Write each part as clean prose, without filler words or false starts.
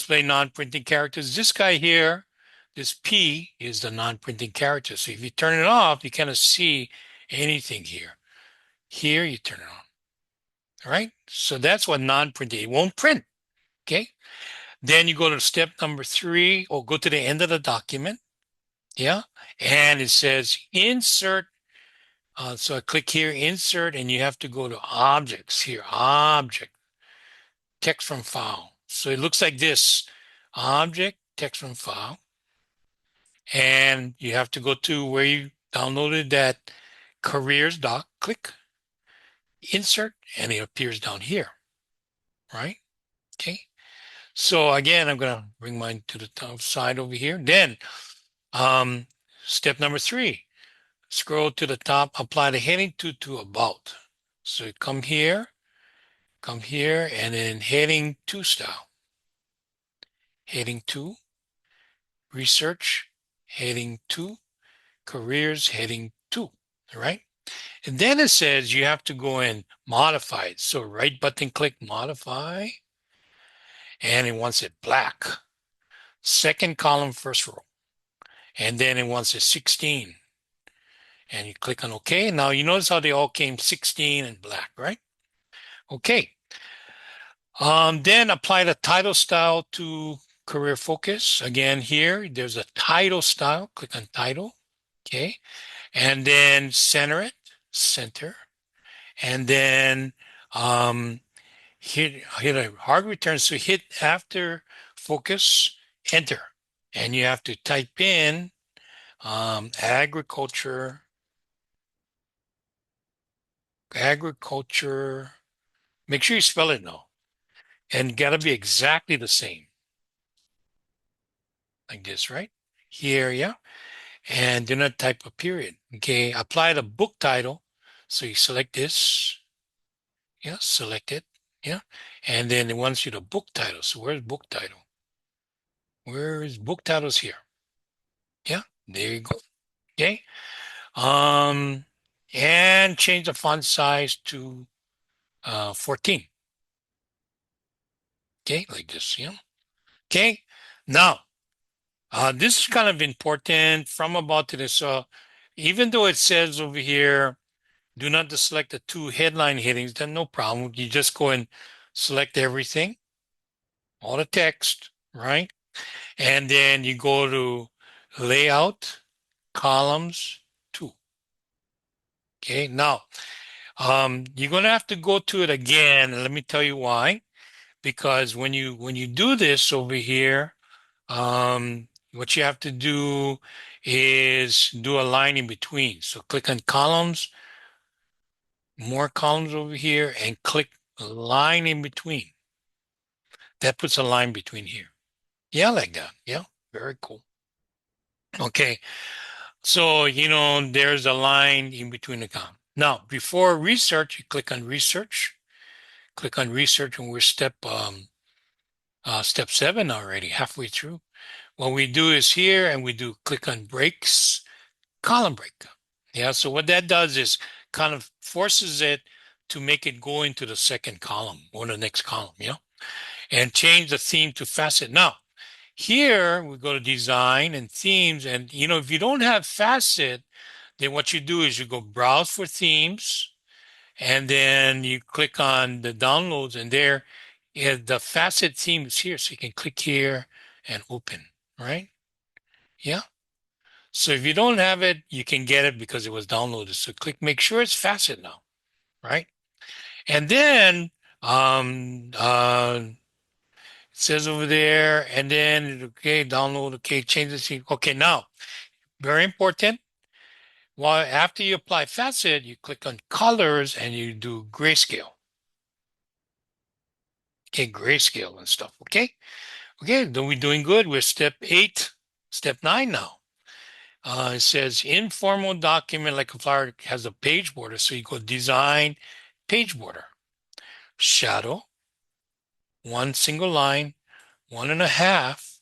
display non-printing characters. This guy here, this P is the non-printing character. So if you turn it off, you cannot see anything here. Here, you turn it on. All right. So that's what non-printing, it won't print. Okay. Then you go to step number 3 or go to the end of the document. Yeah. And it says insert. So I click here, insert, and you have to go to objects here, object, text from file. So it looks like this, object, text from file. And you have to go to where you downloaded that careers doc, click, insert, and it appears down here, right? Okay. So again, I'm going to bring mine to the top side over here. Then step number 3, scroll to the top, apply the heading to about. So come here, and then heading 2 style. Heading 2, research, heading 2, careers, heading 2, all right? And then it says you have to go and modify it. So right button click modify, and it wants it black. Second column, first row. And then it wants it 16. And you click on OK. Now you notice how they all came 16 and black, right? Okay. Then apply the title style to career focus. Again, here, there's a title style. Click on title. Okay. And then center, and then hit a hard return. So hit after focus, enter, and you have to type in agriculture. Make sure you spell it now, and gotta be exactly the same, like this, right? Here, yeah. And do not type a period. Okay, apply the book title. So you select this. Yeah, select it. Yeah. And then it wants you to book title. So where's book title? Where is book titles here? Yeah, there you go. Okay. And change the font size to 14. Okay, like this, yeah. Okay. Now, this is kind of important from about to this. So even though it says over here, do not select the 2 headline headings, then no problem. You just go and select everything, all the text, right? And then you go to layout, columns 2. Okay, now you're gonna have to go to it again, and let me tell you why. Because when you do this over here, what you have to do is do a line in between. So click on columns, more columns over here, and click line in between. That puts a line between here. Yeah, like that. Yeah, very cool. Okay, so there's a line in between the column. Now, before research, you click on research. Click on research, and we're step 7 already, halfway through. What we do is here, and we do click on breaks, column break. Yeah, so what that does is kind of forces it to make it go into the second column or the next column, yeah, and change the theme to facet. Now, here we go to design and themes, and if you don't have facet, then what you do is you go browse for themes, and then you click on the downloads, and there the facet theme is here. So you can click here and open, right? Yeah. So if you don't have it, you can get it because it was downloaded. So click, make sure it's facet now, right? And then it says over there, and then okay, download, okay, change the theme. Okay, now very important. Well, after you apply facet, you click on colors and you do grayscale. Okay, grayscale and stuff. Okay. Okay, then we're doing good. We're step 9 now. It says informal document like a flyer has a page border. So you go design page border, shadow, 1 single line, 1.5,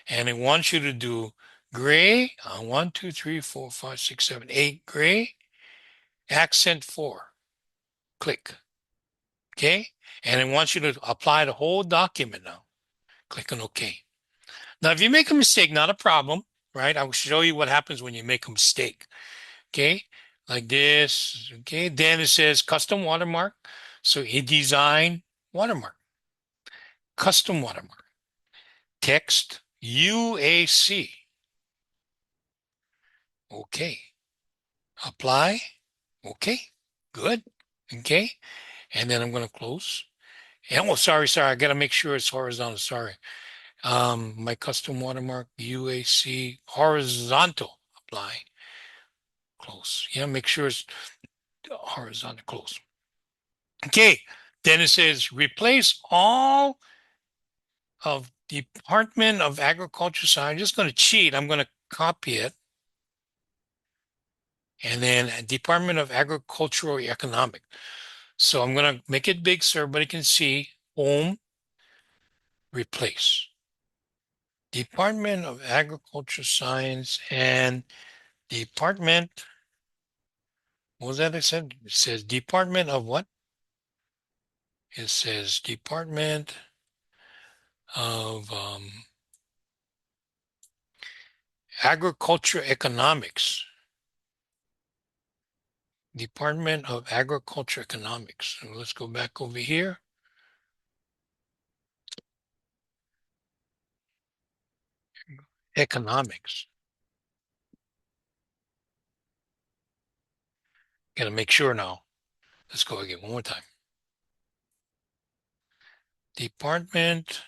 and it wants you to do gray, 1, 2, 3, 4, 5, 6, 7, 8, gray, accent 4, click. Okay, and it wants you to apply the whole document now. Click on OK. Now, if you make a mistake, not a problem, right? I will show you what happens when you make a mistake. Okay, like this. Okay, then it says custom watermark. So a design watermark, custom watermark, text UAC. Okay, apply. Okay, good. Okay, and then I'm going to close. And oh, sorry, I got to make sure it's horizontal. Sorry. My custom watermark UAC horizontal. Apply. Close. Yeah, make sure it's horizontal. Close. Okay. Then it says replace all of Department of Agriculture. So I'm just going to cheat. I'm going to copy it. And then Department of Agricultural Economic. So I'm going to make it big so everybody can see. Home, replace. Department of Agriculture Science and Department, what was that I said? It says Department of what? It says Department of Agriculture Economics. Department of Agriculture Economics. So let's go back over here. Economics. Got to make sure now. Let's go again one more time. Department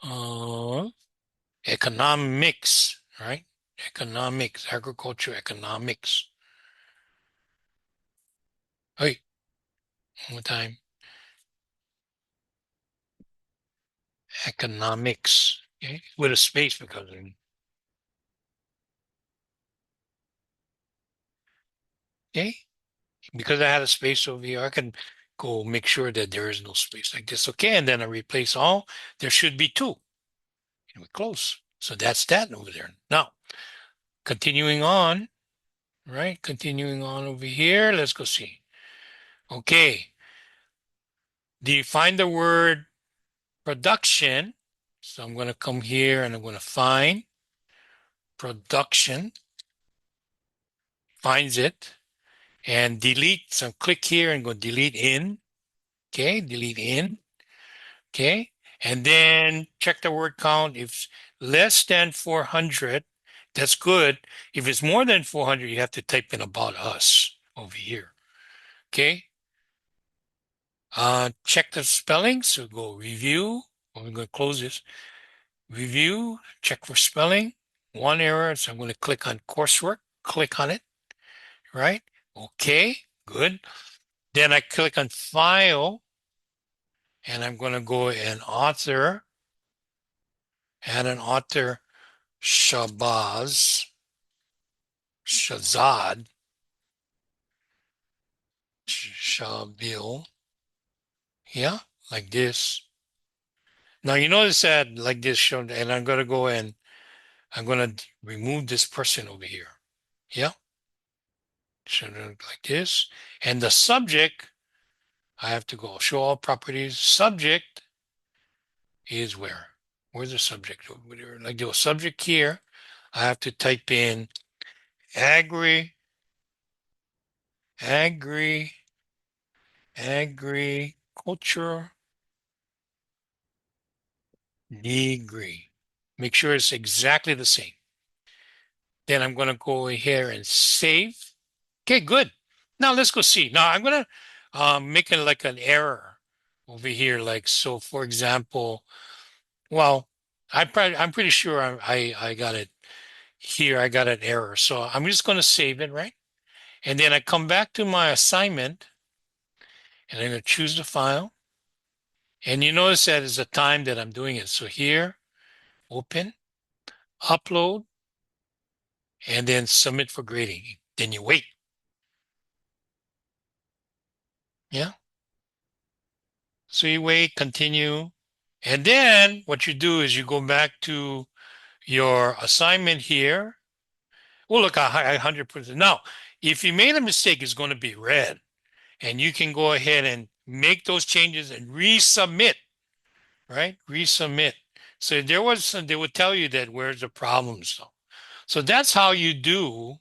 of Economics, right? Economics, agriculture economics. Hey, one more time. Economics, okay, with a space because of, okay, because I had a space over here, I can go make sure that there is no space like this. Okay, and then I replace all. There should be two. And we close. So that's that over there. Now, continuing on, right? Continuing on over here. Let's go see. Okay. Do you find the word production? So I'm going to come here and I'm going to find production, finds it, and delete. So click here and go delete in. Okay, delete in. Okay, and then check the word count. If less than 400, that's good. If it's more than 400, you have to type in about us over here. Okay, check the spelling. So go review. We're going to close this. Review, check for spelling. One error, so I'm going to click on coursework. Click on it, right? Okay, good. Then I click on file, and I'm going to go and author, add an author, Shazad, Shabil, yeah, like this. Now you notice that like this shown, and I'm going to go and I'm going to remove this person over here. Yeah, so like this. And the subject, I have to go show all properties. Subject is where? Where's the subject over there? Like the subject here, I have to type in agriculture degree. Make sure it's exactly the same. Then I'm going to go here and save. Okay, good. Now let's go see. Now I'm going to make it like an error over here. Like, so for example, well, I'm pretty sure I got it here. I got an error. So I'm just going to save it, right? And then I come back to my assignment and I'm going to choose the file. And you notice that is the time that I'm doing it. So here, open, upload, and then submit for grading. Then you wait. Yeah. So you wait, continue. And then what you do is you go back to your assignment here. Well, look, I 100%. Now, if you made a mistake, it's going to be red. And you can go ahead and make those changes and resubmit. right? Resubmit. So there was some, they would tell you that where's the problem. So that's how you do